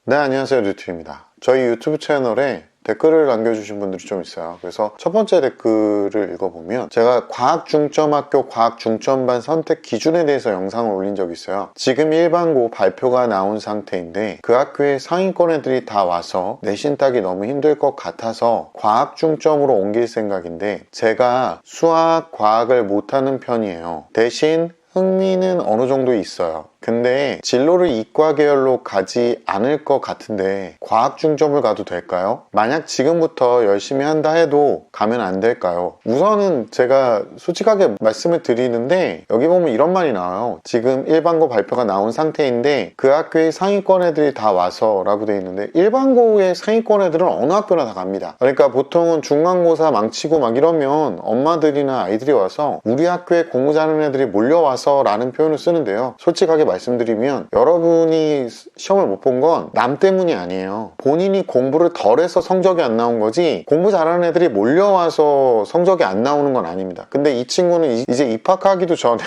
네, 안녕하세요. 류튜입니다. 저희 유튜브 채널에 댓글을 남겨주신 분들이 좀 있어요. 그래서 첫 번째 댓글을 읽어보면 제가 과학중점학교 과학중점반 선택 기준에 대해서 영상을 올린 적이 있어요. 지금 일반고 발표가 나온 상태인데 그 학교에 상위권 애들이 다 와서 내신 따기 너무 힘들 것 같아서 과학중점으로 옮길 생각인데 제가 수학, 과학을 못하는 편이에요. 대신 흥미는 어느 정도 있어요. 근데 진로를 이과 계열로 가지 않을 것 같은데 과학 중점을 가도 될까요? 만약 지금부터 열심히 한다 해도 가면 안 될까요? 우선은 제가 솔직하게 말씀을 드리는데 여기 보면 이런 말이 나와요. 지금 일반고 발표가 나온 상태인데 그 학교의 상위권 애들이 다 와서 라고 돼 있는데 일반고의 상위권 애들은 어느 학교나 다 갑니다. 그러니까 보통은 중간고사 망치고 막 이러면 엄마들이나 아이들이 와서 우리 학교에 공부 잘하는 애들이 몰려와서 라는 표현을 쓰는데요. 솔직하게 말씀드리면 여러분이 시험을 못 본 건 남 때문이 아니에요. 본인이 공부를 덜 해서 성적이 안 나온 거지 공부 잘하는 애들이 몰려와서 성적이 안 나오는 건 아닙니다. 근데 이 친구는 이제 입학하기도 전에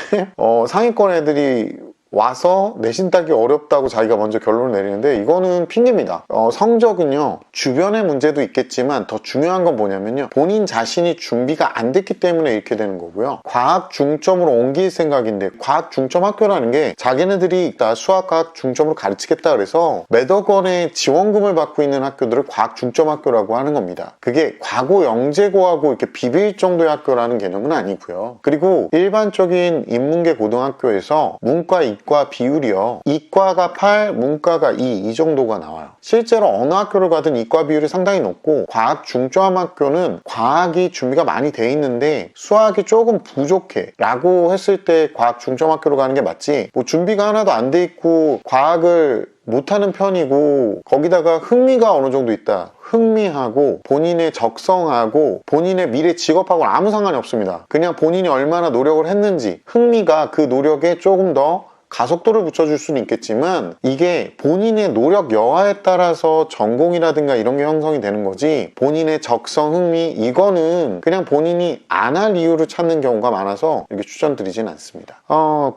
상위권 애들이 와서 내신 따기 어렵다고 자기가 먼저 결론을 내리는데 이거는 핑계입니다. 성적은요 주변의 문제도 있겠지만 더 중요한 건 뭐냐면요 본인 자신이 준비가 안 됐기 때문에 이렇게 되는 거고요. 과학 중점으로 옮길 생각인데 과학 중점 학교라는 게 자기네들이 나 수학 과학 중점으로 가르치겠다 그래서 몇억 원의 지원금을 받고 있는 학교들을 과학 중점 학교라고 하는 겁니다. 그게 과고 영재고하고 이렇게 비빌 정도의 학교라는 개념은 아니고요. 그리고 일반적인 인문계 고등학교에서 문과 이과 비율이요. 이과가 8, 문과가 2 이 정도가 나와요. 실제로 어느 학교를 가든 이과 비율이 상당히 높고 과학 중점 학교는 과학이 준비가 많이 돼 있는데 수학이 조금 부족해 라고 했을 때 과학 중점 학교로 가는 게 맞지 뭐 준비가 하나도 안 돼 있고 과학을 못하는 편이고 거기다가 흥미가 어느 정도 있다. 흥미하고 본인의 적성하고 본인의 미래 직업하고는 아무 상관이 없습니다. 그냥 본인이 얼마나 노력을 했는지 흥미가 그 노력에 조금 더 가속도를 붙여줄 수는 있겠지만 이게 본인의 노력 여하에 따라서 전공이라든가 이런 게 형성이 되는 거지 본인의 적성, 흥미 이거는 그냥 본인이 안 할 이유를 찾는 경우가 많아서 이렇게 추천드리진 않습니다.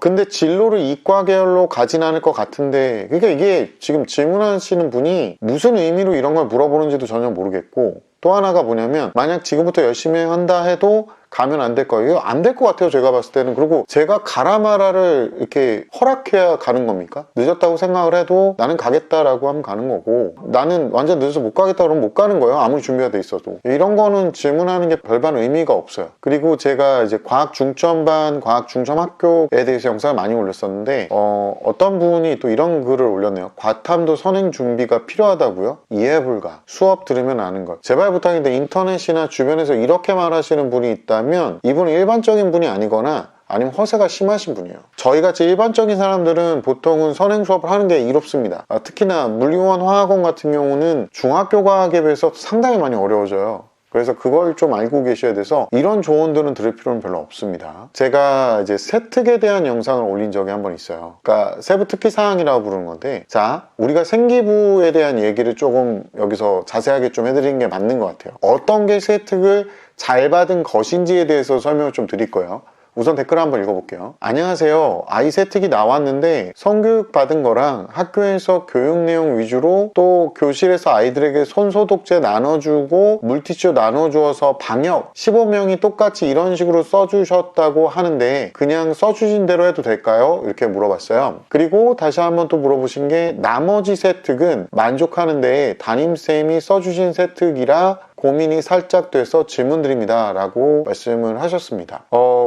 근데 진로를 이과 계열로 가진 않을 것 같은데 그러니까 이게 지금 질문하시는 분이 무슨 의미로 이런 걸 물어보는지도 전혀 모르겠고 또 하나가 뭐냐면 만약 지금부터 열심히 한다 해도 가면 안 될 거예요. 안 될 것 같아요. 제가 봤을 때는. 그리고 제가 가라 마라를 이렇게 허락해야 가는 겁니까? 늦었다고 생각을 해도 나는 가겠다라고 하면 가는 거고 나는 완전 늦어서 못 가겠다 그러면 못 가는 거예요. 아무리 준비가 돼 있어도. 이런 거는 질문하는 게 별반 의미가 없어요. 그리고 제가 이제 과학 중점반, 과학 중점 학교에 대해서 영상을 많이 올렸었는데 어떤 분이 또 이런 글을 올렸네요. 과탐도 선행 준비가 필요하다고요? 이해 불가. 수업 들으면 아는 것. 제발 부탁인데 인터넷이나 주변에서 이렇게 말하시는 분이 있다 면 이분은 일반적인 분이 아니거나 아니면 허세가 심하신 분이에요. 저희같이 일반적인 사람들은 보통은 선행 수업을 하는 게 이롭습니다. 특히나 물리원 화학원 같은 경우는 중학교 과학에 비해서 상당히 많이 어려워져요. 그래서 그걸 좀 알고 계셔야 돼서 이런 조언들은 들을 필요는 별로 없습니다. 제가 이제 세특에 대한 영상을 올린 적이 한 번 있어요. 그러니까 세부 특기 사항이라고 부르는 건데 자, 우리가 생기부에 대한 얘기를 조금 여기서 자세하게 좀 해드리는 게 맞는 것 같아요. 어떤 게 세특을 잘 받은 것인지에 대해서 설명을 좀 드릴 거예요. 우선 댓글 한번 읽어볼게요. 안녕하세요. 아이 세특이 나왔는데 성교육 받은 거랑 학교에서 교육 내용 위주로 또 교실에서 아이들에게 손소독제 나눠주고 물티슈 나눠주어서 방역 15명이 똑같이 이런 식으로 써주셨다고 하는데 그냥 써주신 대로 해도 될까요? 이렇게 물어봤어요. 그리고 다시 한번 또 물어보신 게 나머지 세특은 만족하는데 담임쌤이 써주신 세특이라 고민이 살짝 돼서 질문드립니다 라고 말씀을 하셨습니다.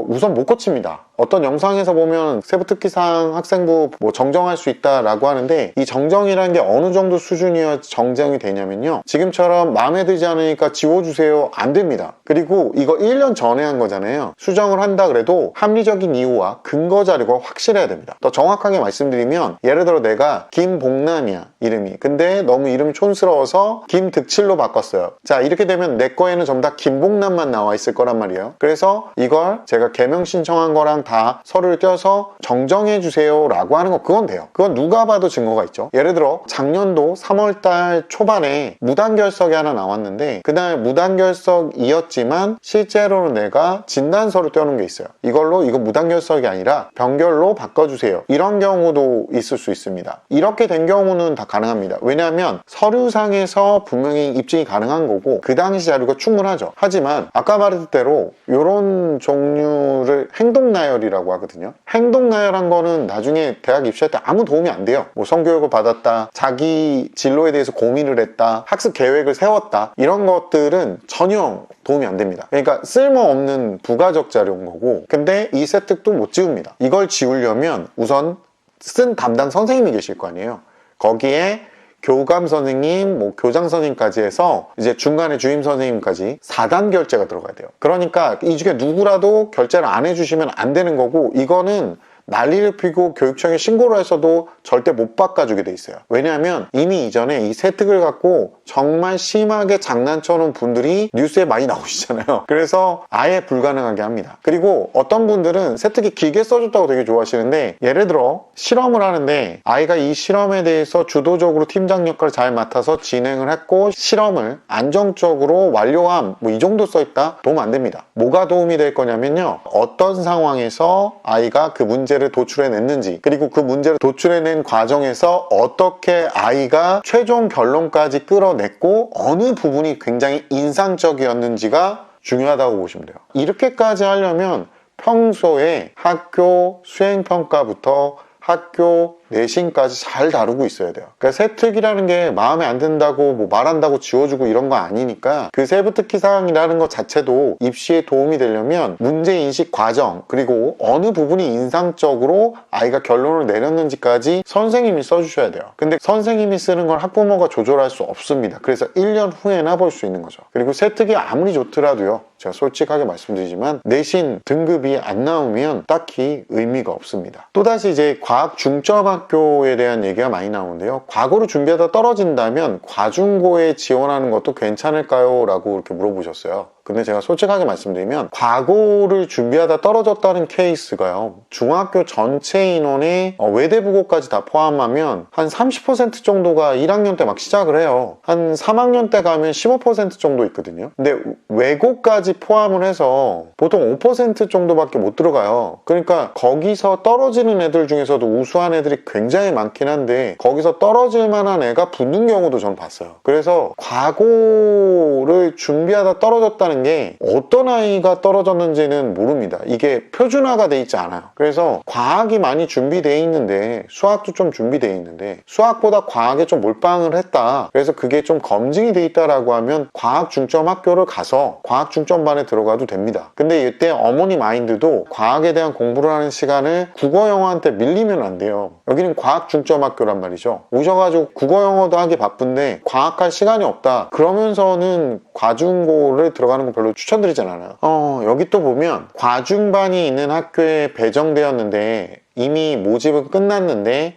우선 못 고칩니다. 어떤 영상에서 보면 세부 특기사항 학생부 뭐 정정할 수 있다라고 하는데 이 정정이라는 게 어느 정도 수준이어야 정정이 되냐면요 지금처럼 마음에 들지 않으니까 지워주세요 안 됩니다. 그리고 이거 1년 전에 한 거잖아요. 수정을 한다 그래도 합리적인 이유와 근거 자료가 확실해야 됩니다. 더 정확하게 말씀드리면 예를 들어 내가 김복남이야 이름이. 근데 너무 이름이 촌스러워서 김득칠로 바꿨어요. 자 이렇게 되면 내 거에는 전부 다 김복남만 나와 있을 거란 말이에요. 그래서 이걸 제가 개명 신청한 거랑 다 서류를 떼어서 정정해 주세요 라고 하는 거, 그건 돼요. 그건 누가 봐도 증거가 있죠. 예를 들어 작년도 3월달 초반에 무단결석이 하나 나왔는데 그날 무단결석이었지만 실제로는 내가 진단서를 떼어놓은 게 있어요. 이걸로 이거 무단결석이 아니라 병결로 바꿔주세요. 이런 경우도 있을 수 있습니다. 이렇게 된 경우는 다 가능합니다. 왜냐하면 서류상에서 분명히 입증이 가능한 거고 그 당시 자료가 충분하죠. 하지만 아까 말했던 대로 이런 종류를 행동나열이라고 하거든요. 행동나열한 거는 나중에 대학 입시할 때 아무 도움이 안 돼요. 뭐 성교육을 받았다, 자기 진로에 대해서 고민을 했다, 학습 계획을 세웠다, 이런 것들은 전혀 도움이 안 됩니다. 그러니까 쓸모없는 부가적 자료인 거고, 근데 이 세특도 못 지웁니다. 이걸 지우려면 우선 쓴 담당 선생님이 계실 거 아니에요. 거기에 교감 선생님, 뭐 교장 선생님까지 해서 이제 중간에 주임 선생님까지 4단 결제가 들어가야 돼요. 그러니까 이 중에 누구라도 결제를 안 해주시면 안 되는 거고, 이거는 난리를 피고 교육청에 신고를 해서도 절대 못 바꿔주게 돼 있어요. 왜냐하면 이미 이전에 이 세특을 갖고 정말 심하게 장난쳐놓은 분들이 뉴스에 많이 나오시잖아요. 그래서 아예 불가능하게 합니다. 그리고 어떤 분들은 세특이 길게 써줬다고 되게 좋아하시는데, 예를 들어 실험을 하는데 아이가 이 실험에 대해서 주도적으로 팀장 역할을 잘 맡아서 진행을 했고 실험을 안정적으로 완료함, 뭐 이 정도 써있다? 도움 안 됩니다. 뭐가 도움이 될 거냐면요, 어떤 상황에서 아이가 그 문제를 도출해냈는지, 그리고 그 문제를 도출해낸 과정에서 어떻게 아이가 최종 결론까지 끌어냈고 어느 부분이 굉장히 인상적이었는지가 중요하다고 보시면 돼요. 이렇게까지 하려면 평소에 학교 수행평가부터 학교 내신까지 잘 다루고 있어야 돼요. 그러니까 세특이라는 게 마음에 안 든다고 뭐 말한다고 지워주고 이런 거 아니니까, 그 세부 특기 사항이라는 것 자체도 입시에 도움이 되려면 문제인식 과정, 그리고 어느 부분이 인상적으로 아이가 결론을 내렸는지까지 선생님이 써주셔야 돼요. 근데 선생님이 쓰는 걸 학부모가 조절할 수 없습니다. 그래서 1년 후에나 볼 수 있는 거죠. 그리고 세특이 아무리 좋더라도요, 제가 솔직하게 말씀드리지만 내신 등급이 안 나오면 딱히 의미가 없습니다. 또다시 이제 과학 중점 학교에 대한 얘기가 많이 나오는데요, 과거로 준비하다 떨어진다면 과중고에 지원하는 것도 괜찮을까요? 라고 이렇게 물어보셨어요. 근데 제가 솔직하게 말씀드리면 과고를 준비하다 떨어졌다는 케이스가요, 중학교 전체 인원의 외대부고까지 다 포함하면 한 30% 정도가 1학년 때 막 시작을 해요. 한 3학년 때 가면 15% 정도 있거든요. 근데 외고까지 포함을 해서 보통 5% 정도밖에 못 들어가요. 그러니까 거기서 떨어지는 애들 중에서도 우수한 애들이 굉장히 많긴 한데 거기서 떨어질 만한 애가 붙는 경우도 저는 봤어요. 그래서 과고를 준비하다 떨어졌다는 게 어떤 아이가 떨어졌는지는 모릅니다. 이게 표준화가 돼 있지 않아요. 그래서 과학이 많이 준비되어 있는데 수학도 좀 준비되어 있는데 수학보다 과학에 좀 몰빵을 했다, 그래서 그게 좀 검증이 돼 있다라고 하면 과학 중점 학교를 가서 과학 중점반에 들어가도 됩니다. 근데 이때 어머니 마인드도 과학에 대한 공부를 하는 시간을 국어 영어한테 밀리면 안 돼요. 여기는 과학 중점 학교란 말이죠. 오셔가지고 국어 영어도 하기 바쁜데 과학할 시간이 없다, 그러면서는 과중고를 들어가는 거 별로 추천드리진 않아요. 여기 또 보면 과중반이 있는 학교에 배정되었는데 이미 모집은 끝났는데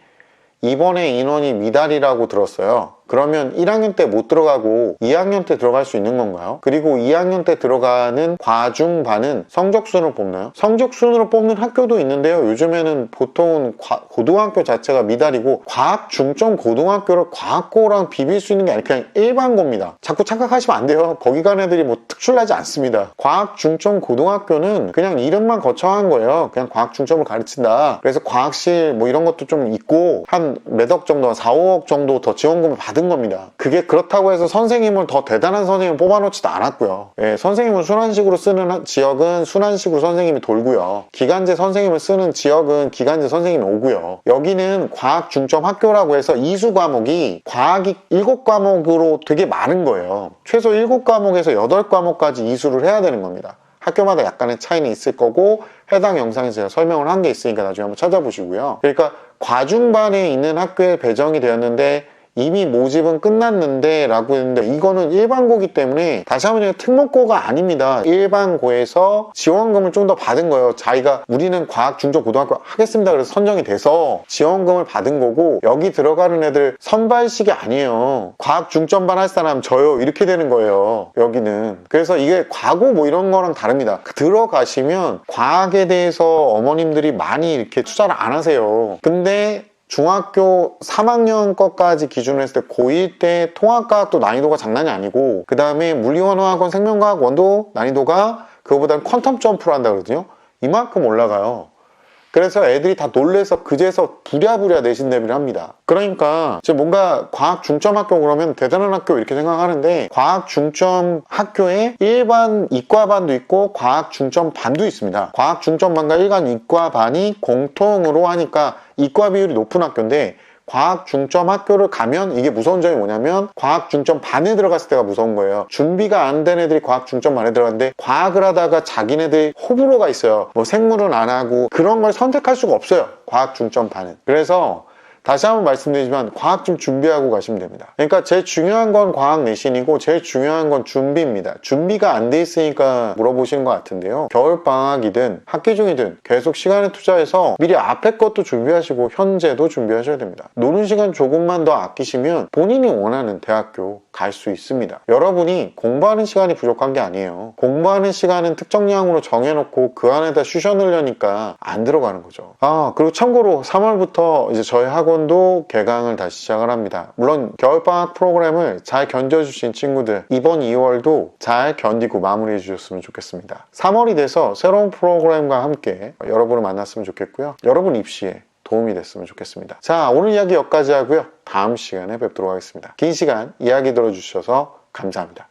이번에 인원이 미달이라고 들었어요. 그러면 1학년 때 못 들어가고 2학년 때 들어갈 수 있는 건가요? 그리고 2학년 때 들어가는 과중반은 성적순으로 뽑나요? 성적순으로 뽑는 학교도 있는데요, 요즘에는 보통은 고등학교 자체가 미달이고 과학 중점 고등학교를 과학고랑 비빌 수 있는 게 아니라 그냥 일반고입니다. 자꾸 착각하시면 안 돼요. 거기 간 애들이 뭐 특출나지 않습니다. 과학 중점 고등학교는 그냥 이름만 거쳐한 거예요. 그냥 과학 중점을 가르친다, 그래서 과학실 뭐 이런 것도 좀 있고 한 몇 억 정도, 4, 5억 정도 더 지원금을 받은 겁니다. 그게 그렇다고 해서 선생님을 더 대단한 선생님을 뽑아놓지도 않았고요. 선생님을 순환식으로 쓰는 지역은 순환식으로 선생님이 돌고요, 기간제 선생님을 쓰는 지역은 기간제 선생님이 오고요. 여기는 과학 중점 학교라고 해서 이수 과목이 과학이 7과목으로 되게 많은 거예요. 최소 7과목에서 8과목까지 이수를 해야 되는 겁니다. 학교마다 약간의 차이는 있을 거고 해당 영상에서 제가 설명을 한 게 있으니까 나중에 한번 찾아보시고요. 그러니까 과중반에 있는 학교에 배정이 되었는데 이미 모집은 끝났는데 라고 했는데 이거는 일반고기 때문에 다시 한번 얘기하면 특목고가 아닙니다. 일반고에서 지원금을 좀 더 받은 거예요. 자기가 우리는 과학 중점 고등학교 하겠습니다 그래서 선정이 돼서 지원금을 받은 거고 여기 들어가는 애들 선발식이 아니에요. 과학 중점반 할 사람 저요 이렇게 되는 거예요. 여기는. 그래서 이게 과고 뭐 이런 거랑 다릅니다. 들어가시면 과학에 대해서 어머님들이 많이 이렇게 투자를 안 하세요. 근데 중학교 3학년 것까지 기준으로 했을 때 고1 때 통합과학도 난이도가 장난이 아니고 그 다음에 물리원화학원 생명과학원도 난이도가 그거보다는 퀀텀 점프를 한다 그러거든요. 이만큼 올라가요. 그래서 애들이 다 놀래서 그제서 부랴부랴 내신 대비를 합니다. 그러니까 지금 뭔가 과학 중점 학교 그러면 대단한 학교 이렇게 생각하는데 과학 중점 학교에 일반 이과반도 있고 과학 중점 반도 있습니다. 과학 중점 반과 일반 이과반이 공통으로 하니까 이과 비율이 높은 학교인데 과학 중점 학교를 가면 이게 무서운 점이 뭐냐면 과학 중점 반에 들어갔을 때가 무서운 거예요. 준비가 안 된 애들이 과학 중점 반에 들어갔는데 과학을 하다가 자기네들이 호불호가 있어요. 뭐 생물은 안 하고 그런 걸 선택할 수가 없어요. 과학 중점 반은. 그래서 다시 한번 말씀드리지만 과학 좀 준비하고 가시면 됩니다. 그러니까 제일 중요한 건 과학 내신이고 제일 중요한 건 준비입니다. 준비가 안 돼 있으니까 물어보시는 것 같은데요. 겨울방학이든 학기 중이든 계속 시간을 투자해서 미리 앞에 것도 준비하시고 현재도 준비하셔야 됩니다. 노는 시간 조금만 더 아끼시면 본인이 원하는 대학교 갈 수 있습니다. 여러분이 공부하는 시간이 부족한 게 아니에요. 공부하는 시간은 특정량으로 정해놓고 그 안에다 쑤셔 넣으려니까 안 들어가는 거죠. 그리고 참고로 3월부터 이제 저희 학원도 개강을 다시 시작을 합니다. 물론 겨울방학 프로그램을 잘 견뎌주신 친구들 이번 2월도 잘 견디고 마무리해 주셨으면 좋겠습니다. 3월이 돼서 새로운 프로그램과 함께 여러분을 만났으면 좋겠고요. 여러분 입시에 도움이 됐으면 좋겠습니다. 자, 오늘 이야기 여기까지 하고요. 다음 시간에 뵙도록 하겠습니다. 긴 시간 이야기 들어주셔서 감사합니다.